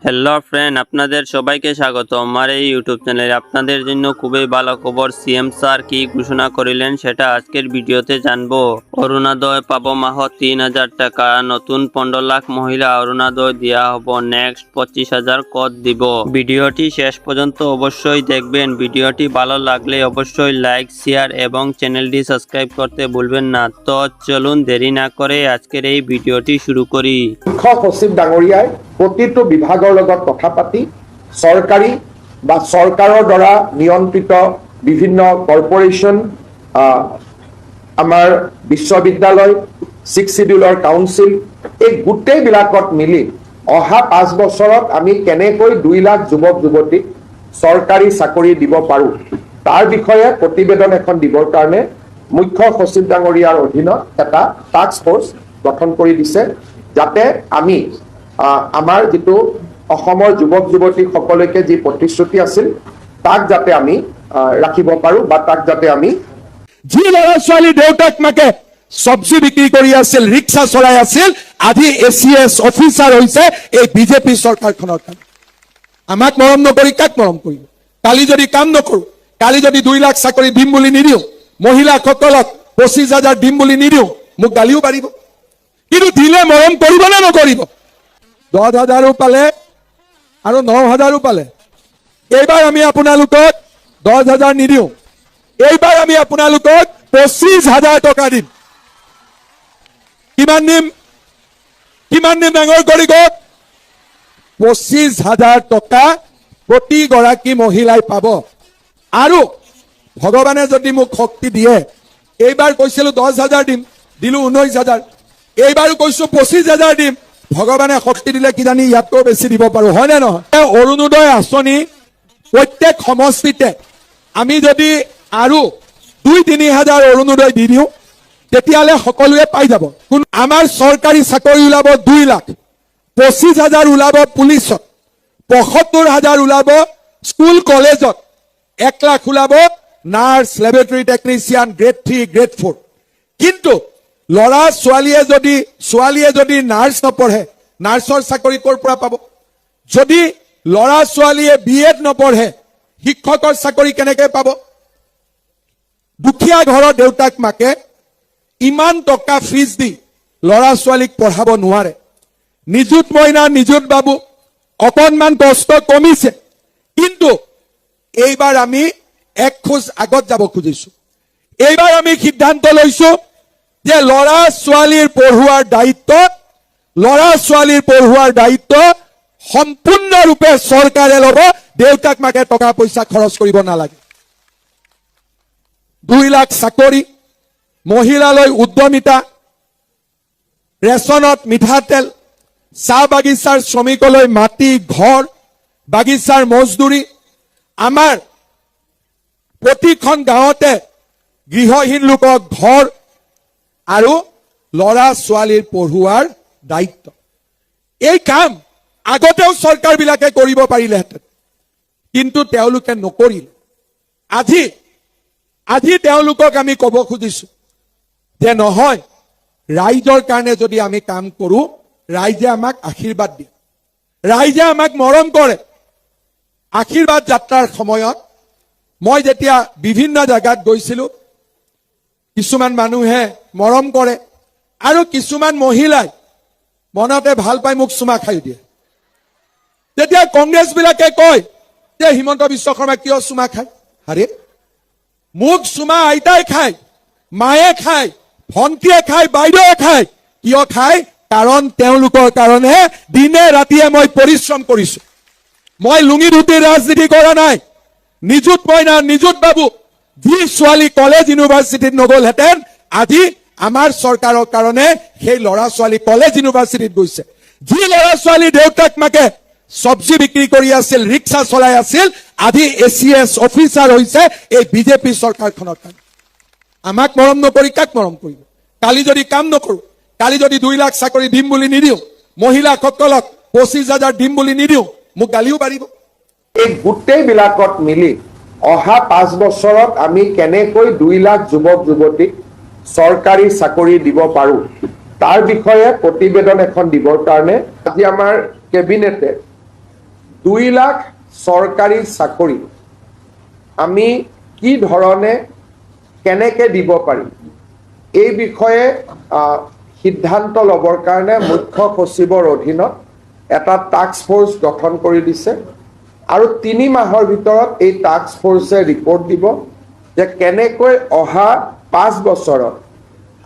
Hello friend, আপনাদের সবাইকে স্বাগত আমার এই ইউটিউব চ্যানেলে। আপনাদের জন্য খুবই ভালো খবর। সিএম স্যার কি ঘোষণা করিলেন সেটা আজকের ভিডিওতে জানবো। অরুণোদয় পাবো মাহ ৩,০০০ টাকা। নতুন ১৫ লাখ মহিলা অরুণোদয় দেওয়া হব। নেক্সট ২৫,০০০ কর দিব। ভিডিওটি শেষ পর্যন্ত অবশ্যই দেখবেন। ভিডিওটি ভালো লাগলে অবশ্যই লাইক, শেয়ার এবং চ্যানেলটি সাবস্ক্রাইব করতে ভুলবেন না। তো চলুন দেরি না করে আজকের এই ভিডিওটি শুরু করি। মুখ্য সচিব ডাঙৰীয়াই প্ৰতিটো বিভাগৰ লগত কথা পাতি চৰকাৰী বা চৰকাৰৰ দ্বাৰা নিয়ন্ত্ৰিত বিভিন্ন কৰ্পোৰেশ্যন, আমাৰ বিশ্ববিদ্যালয়, 6 শিডিউলৰ কাউন্সিল, এই গোটেইবিলাকত মিলি অহা 5 বছৰত আমি কেনেকৈ 2 লাখ যুৱক যুৱতীক চৰকাৰী চাকৰি দিব পাৰোঁ তাৰ বিষয়ে প্ৰতিবেদন এখন দিবৰ কাৰণে মুখ্য সচিব ডাঙৰীয়াৰ অধীনত এটা টাস্ক ফোৰ্স গঠন কৰি দিছে, যাতে আমি আমাৰ যেটো অসমৰ যুৱক যুৱতী সকলকে যি প্ৰতিশ্ৰুতি আছিল তাক যাতে আমি ৰাখিব পাৰো বা তাক যাতে আমি যি ল'ৰা ছোৱালী দেউতাক মাকে সবজি বিক্ৰী কৰি আছিল, ৰিক্সা চলাই আছিল, আজি এচিএস অফিচাৰ হৈছে এই বিজেপি চৰকাৰখনৰ কাম। আমাক মৰম নকৰি কাক মৰম কৰিব? কালি যদি কাম নকৰো, কালি যদি 2 লাখ চাকৰি দিম বুলি নিদিও, মহিলাসকলক 25,000 দিম বুলি নিদিও, মোক গালিও পাৰিব। কিন্তু দিলে মৰম কৰিব নে নকৰিব? 10,000ও পালে আৰু 9,000ও পালে। এইবাৰ আমি আপোনালোকক 10,000 নিদিও, এইবাৰ আমি আপোনালোকক 25,000 টকা দিম। কিমান দিম ডাঙৰ কৰি কওক? 25,000 টকা প্ৰতিগৰাকী মহিলাই পাব। আৰু ভগৱানে যদি মোক শক্তি দিয়ে, এইবাৰ কৈছিলো 10,000 দিম, দিলো 19,000, এইবাৰো কৈছো 25,000 দিম। ভগৱানে শক্তি দিলে কিজানি ইয়াতকৈ বেছি দিব পাৰো, হয় নে নহয়? অৰুণোদয় আঁচনি প্ৰত্যেক সমষ্টিতে আমি যদি আৰু 2-3 হাজাৰ অৰুণোদয় দি দিওঁ, তেতিয়াহ'লে সকলোৱে পাই যাব। আমাৰ চৰকাৰী চাকৰি ওলাব 2 লাখ, 25,000 ওলাব পুলিচত, 75,000 ওলাব স্কুল কলেজত, 1 লাখ ওলাব nurse, laboratory technician, grade 3, grade 4। কিন্তু ল'ৰা ছোৱালীয়ে যদি নাৰ্ছ নপঢ়ে, নাৰ্ছৰ চাকৰি ক'ৰ পৰা পাব? যদি ল'ৰা ছোৱালীয়ে বিএড নপঢ়ে, শিক্ষকৰ চাকৰি কেনেকৈ পাব? দুখীয়া ঘৰৰ দেউতাক মাকে ইমান টকা ফিজ দি ল'ৰা ছোৱালীক পঢ়াব নোৱাৰে। নিযুত মইনা, নিযুত বাবু অকণমান কষ্ট কমিছে, কিন্তু এইবাৰ আমি এক খোজ আগত যাব খুজিছো। এইবাৰ আমি সিদ্ধান্ত লৈছো যে ল'ৰা ছোৱালীৰ পঢ়ুৱাৰ দায়িত্ব সম্পূৰ্ণৰূপে চৰকাৰে ল'ব। দেউতাক মাকে টকা পইচা খৰচ কৰিব নালাগে। 2 লাখ চাকৰি, মহিলালৈ উদ্যমিতা, ৰেচনত মিঠাতেল, চাহ বাগিচাৰ শ্ৰমিকলৈ মাটি, ঘৰ, বাগিচাৰ মজদুৰি, আমাৰ প্ৰতিখন গাঁৱতে গৃহহীন লোকক ঘৰ আৰু ল'ৰা ছোৱালীৰ পঢ়ুৱাৰ দায়িত্ব। এই কাম আগতেও চৰকাৰবিলাকে কৰিব পাৰিলেহেঁতেন, কিন্তু তেওঁলোকে নকৰিলে। আজি তেওঁলোকক আমি ক'ব খুজিছো যে নহয়, ৰাইজৰ কাৰণে যদি আমি কাম কৰো, ৰাইজে আমাক আশীৰ্বাদ দিয়ে, ৰাইজে আমাক মৰম কৰে। আশীৰ্বাদ যাত্ৰাৰ সময়ত মই যেতিয়া বিভিন্ন জাগাত গৈছিলো, কিছুমান মানুহে মৰম কৰে আৰু কিছুমান মহিলাই মনতে ভাল পাই মোক চুমা খাই দিয়ে। তেতিয়া কংগ্ৰেছ বিলাকে কয় যে হিমন্ত বিশ্ব শৰ্মা কিয় চুমা খায়? আৰে, মোক চুমা আইতাই খায়, মায়ে খায়, ভণ্টিয়ে খায়, বাইদেৱে খায়। কিয় খায়? কাৰণ তেওঁলোকৰ কাৰণে দিনে ৰাতিয়ে মই পৰিশ্ৰম কৰিছো। মই লুঙি ধুতিৰ ৰাজনীতি কৰা নাই। নিযুত মইনা, নিযুত বাবু যি ছোৱালী কলেজ ইউনিভাৰ্চিটিত নগলহেঁতেন, আজি আমাৰ চৰকাৰৰ কাৰণে সেই ল'ৰা ছোৱালী কলেজ ইউনিভাৰ্চিটিত গৈছে। যি ল'ৰা ছোৱালী দেউতাক মাকে সবজি বিক্ৰী কৰি আছিল, ৰিক্সা চলাই আছিল, আজি এচিএস অফিচাৰ হৈছে এই বিজেপি চৰকাৰখনৰ কাম। আমাক মৰম নকৰি কাক মৰম কৰিব? কালি যদি কাম নকৰো, কালি যদি 2 লাখ চাকৰি দিম বুলি নিদিও, মহিলাসকলক 25,000 দিম বুলি নিদিও, মোক গালিও পাৰিব। এই গোটেইবিলাকত মিলি অহা 5 বছৰত আমি কেনেকৈ 2 লাখ যুৱক যুৱতীক চৰকাৰী চাকৰি দিব পাৰোঁ তাৰ বিষয়ে প্ৰতিবেদন এখন দিবৰ কাৰণে আজি আমাৰ কেবিনেটে 2 লাখ চৰকাৰী চাকৰি আমি কি ধৰণে কেনেকৈ দিব পাৰিম এই বিষয়ে সিদ্ধান্ত ল'বৰ কাৰণে মুখ্য সচিবৰ অধীনত এটা টাস্ক ফোৰ্স গঠন কৰি দিছে আৰু 3 মাহৰ ভিতৰত এই টাস্ক ফোৰ্সে ৰিপৰ্ট দিব যে কেনেকৈ অহা 5 বছৰত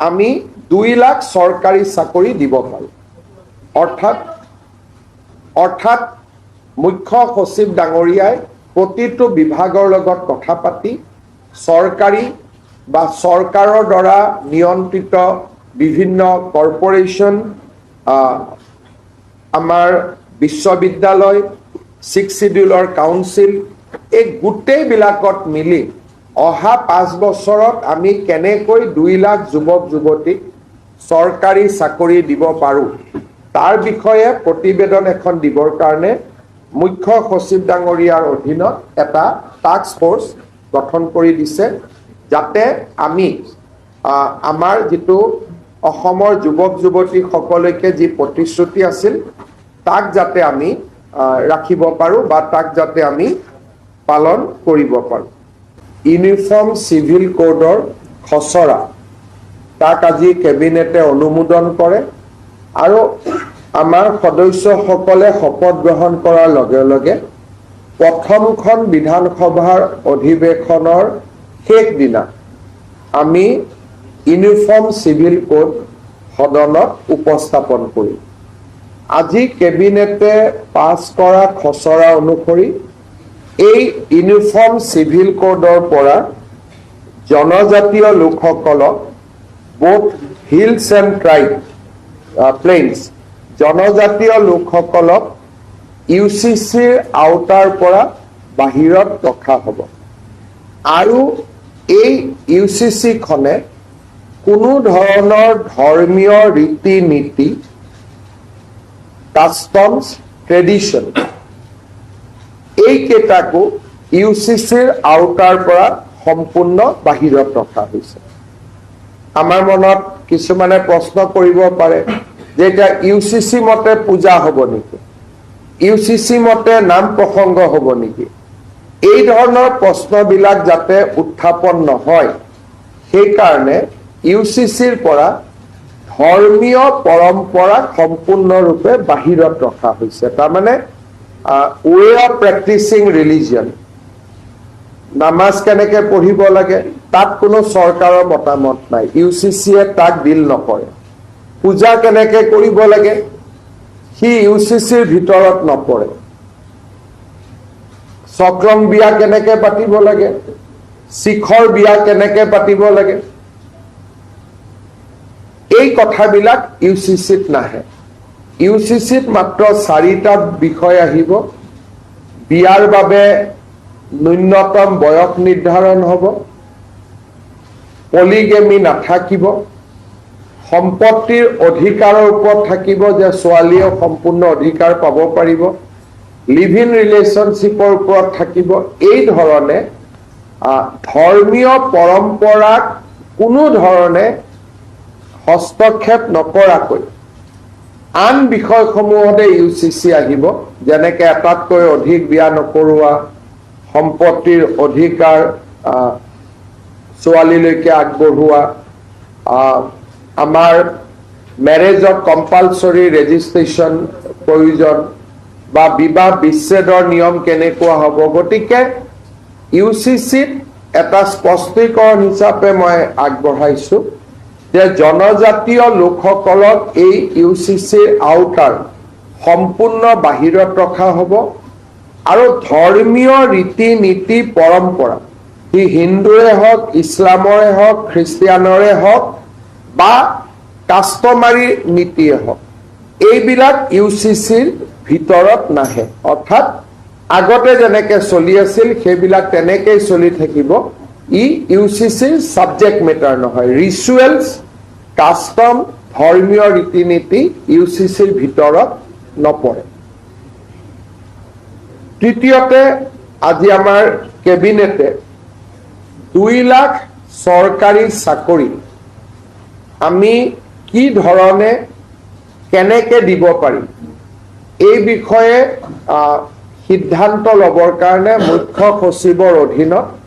আমি 2 লাখ চৰকাৰী চাকৰি দিব পাৰোঁ অৰ্থাৎ মুখ্য সচিব ডাঙৰীয়াই প্ৰতিটো বিভাগৰ লগত কথা পাতি চৰকাৰী বা চৰকাৰৰ দ্বাৰা নিয়ন্ত্ৰিত বিভিন্ন কৰ্পোৰেশ্যন আমাৰ বিশ্ববিদ্যালয় 6 শিডিউলৰ কাউন্সিল এই গোটেইবিলাকত মিলি অহা 5 বছৰত আমি কেনেকৈ 2 লাখ যুৱক যুৱতীক চৰকাৰী চাকৰি দিব পাৰোঁ তাৰ বিষয়ে প্ৰতিবেদন এখন দিবৰ কাৰণে মুখ্য সচিব ডাঙৰীয়াৰ অধীনত এটা টাস্ক ফোৰ্স গঠন কৰি দিছে যাতে আমি আমাৰ যেটো অসমৰ যুৱক যুৱতী সকলকে যি প্ৰতিশ্ৰুতি আছিল তাক যাতে আমি ৰাখিব পাৰোঁ বা তাক যাতে আমি পালন কৰিব পাৰোঁ ইউনিফৰ্ম সিভিল কোডৰ খচৰা তাক আজি কেবিনেটে অনুমোদন কৰে আৰু আমাৰ সদস্যসকলে শপত গ্ৰহণ কৰাৰ লগে লগে প্ৰথমখন বিধানসভাৰ অধিৱেশনৰ শেষ দিনা আমি ইউনিফৰ্ম সিভিল কোড সদনত উপস্থাপন কৰিম আজি কেবিনেটে পাছ কৰা খচৰা অনুসৰি এই ইউনিফৰ্ম সিভিল কোডৰ পৰা জনজাতীয় লোকসকলক both hills and plains জনজাতীয় লোকসকলক ইউচিচিৰ আওতাৰ পৰা বাহিৰত ৰখা হ'ব আৰু এই ইউচিচি খনে কোনো ধৰণৰ ধৰ্মীয় ৰীতি নীতি কাষ্টমছ ট্ৰেডিশ্যন এই কেইটাকো ইউচিচিৰ আওতাৰ পৰা সম্পূৰ্ণ বাহিৰত ৰখা হৈছে আমাৰ মনত কিছুমানে প্ৰশ্ন কৰিব পাৰে যে এটা ইউচিচি মতে পূজা হ'ব নেকি ইউচিচি মতে নাম প্ৰসংগ হ'ব নেকি এই ধৰণৰ প্ৰশ্নবিলাক যাতে উত্থাপন নহয় সেই কাৰণে ইউচিচিৰ পৰা ধৰ্মীয় পৰম্পৰা সম্পূৰ্ণৰূপে বাহিৰত ৰখা হৈছে তাৰ মানে ৱে অফ প্ৰেক্টিচিং ৰিলিজিয়ন নামাজ কেনেকৈ পঢ়িব লাগে তাত কোনো চৰকাৰৰ মতামত নাই ইউচিচিয়ে তাক ডিল নকৰে পূজা কেনেকৈ কৰিব লাগে হি ইউচিচিৰ ভিতৰত নপৰে চক্ৰং বিয়া কেনেকৈ পাতিব লাগে শিখৰ বিয়া কেনেকৈ পাতিব লাগে এই কথাবিলাক ইউচিচিত নাহে ইউচিচিত মাত্ৰ 4টা বিষয় আহিব বিয়াৰ বাবে ন্যূনতম বয়স নিৰ্ধাৰণ হ'ব পলিগেমি নাথাকিব সম্পত্তিৰ অধিকাৰৰ ওপৰত থাকিব যে ছোৱালীয়ে সম্পূৰ্ণ অধিকাৰ পাব পাৰিব লিভ ইন ৰিলেশ্যনশ্বিপৰ ওপৰত থাকিব এই ধৰণে ধৰ্মীয় পৰম্পৰাক কোনো ধৰণে হস্তক্ষেপ নকৰাকৈ আন বিষয়সমূহতে ইউচিচি আহিব যেনেকৈ এটাতকৈ অধিক বিয়া নকৰোৱা সম্পত্তিৰ অধিকাৰ ছোৱালীলৈকে আগবঢ়োৱা আমাৰ মেৰেজত কম্পালসৰি ৰেজিষ্ট্ৰেশ্যন প্ৰয়োজন বা বিবাহ বিচ্ছেদৰ নিয়ম কেনেকুৱা হ'ব গতিকে ইউচিচিত এটা স্পষ্টীকৰণ হিচাপে মই আগবঢ়াইছোঁ যে জনজাতীয় লোকসকলক এই ইউচিচিৰ আওতাৰ সম্পূৰ্ণ বাহিৰত ৰখা হ'ব আৰু ধৰ্মীয় ৰীতি নীতি পৰম্পৰা ই হিন্দুৰে হওক ইছলামৰে হওক খ্ৰীষ্টিয়ানৰে হওক বা কাষ্টমাৰী নীতিয়ে হওক এইবিলাক ইউচিচিৰ ভিতৰত নাহে অৰ্থাৎ আগতে যেনেকৈ চলি আছিল সেইবিলাক তেনেকৈ চলি থাকিব ই ইউচিচিৰ সাবজেক্ট মেটাৰ নহয় ৰিচুৱেলছ কাষ্টম ধৰ্মীয় ৰীতি নীতি ইউচিচিৰ ভিতৰত নপৰে তৃতীয়তে আজি আমাৰ কেবিনেটে 2 লাখ চৰকাৰী চাকৰি আমি কি ধৰণে কেনেকৈ দিব পাৰিম এই বিষয়ে সিদ্ধান্ত ল'বৰ কাৰণে মুখ্য সচিবৰ অধীনত